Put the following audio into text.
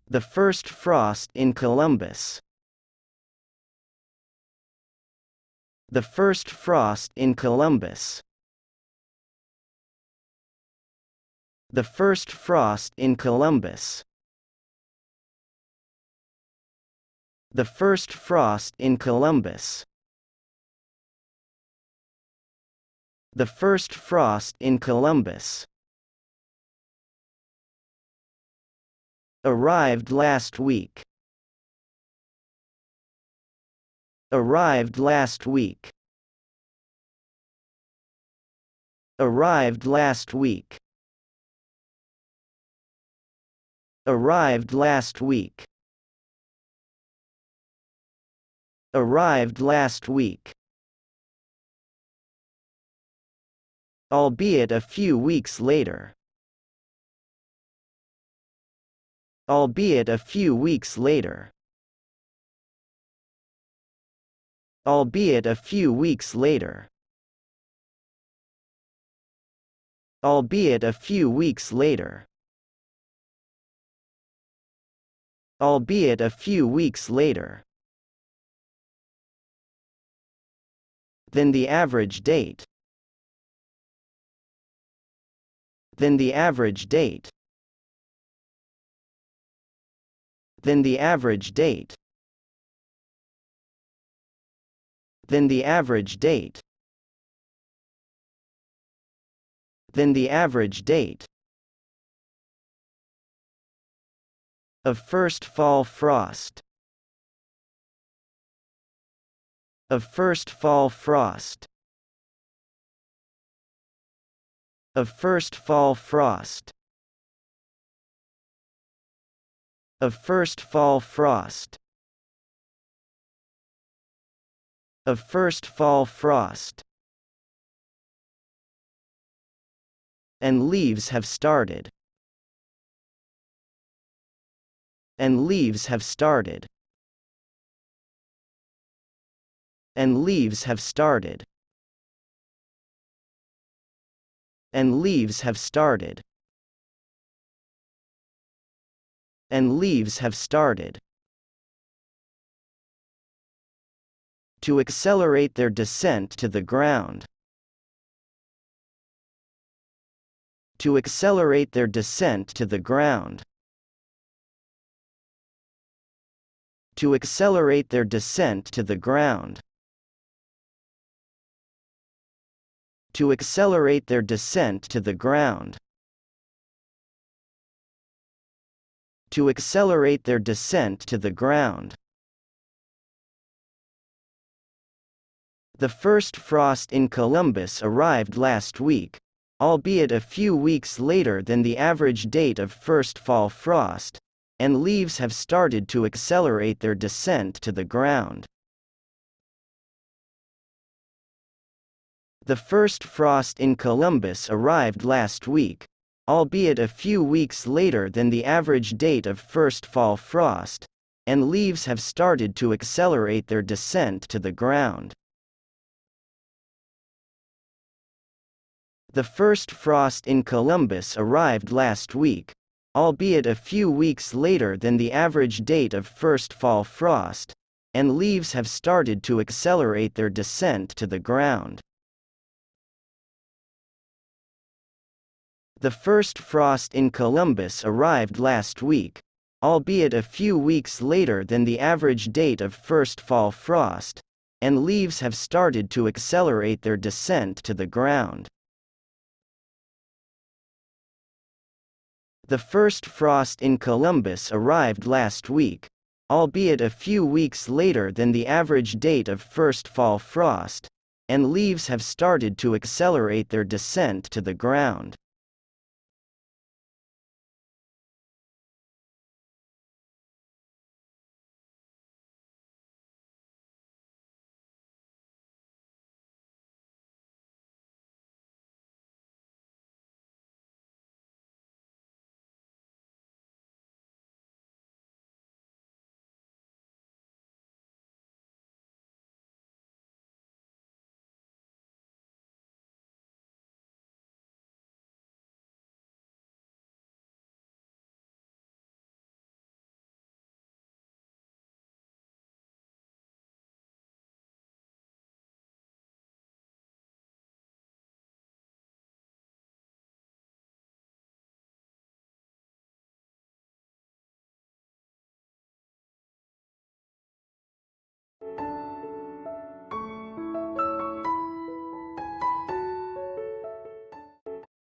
The first frost in Columbus. The first frost in Columbus. The first frost in Columbus. The first frost in Columbus. The first frost in Columbus. Arrived last week. Arrived last week. Arrived last week. Arrived last week. Arrived last week. Albeit a few weeks later. Albeit a few weeks later. Albeit a few weeks later. Albeit a few weeks later. Albeit a few weeks later. Than the average date. Than the average date. Than the average date. Than the average date. Than the average date. Of first fall frost. Of first fall frost. Of first fall frost. Of first fall frost. Of first fall frost. And leaves have started. And leaves have started. And leaves have started. And leaves have started. And leaves have started. To accelerate their descent to the ground. To accelerate their descent to the ground. To accelerate their descent to the ground. To accelerate their descent to the ground. To accelerate their descent to the ground. The first frost in Columbus arrived last week, albeit a few weeks later than the average date of first fall frost, and leaves have started to accelerate their descent to the ground. The first frost in Columbus arrived last week, albeit a few weeks later than the average date of first fall frost, and leaves have started to accelerate their descent to the ground. The first frost in Columbus arrived last week, albeit a few weeks later than the average date of first fall frost, and leaves have started to accelerate their descent to the ground. The first frost in Columbus arrived last week, albeit a few weeks later than the average date of first fall frost, and leaves have started to accelerate their descent to the ground. The first frost in Columbus arrived last week, albeit a few weeks later than the average date of first fall frost, and leaves have started to accelerate their descent to the ground.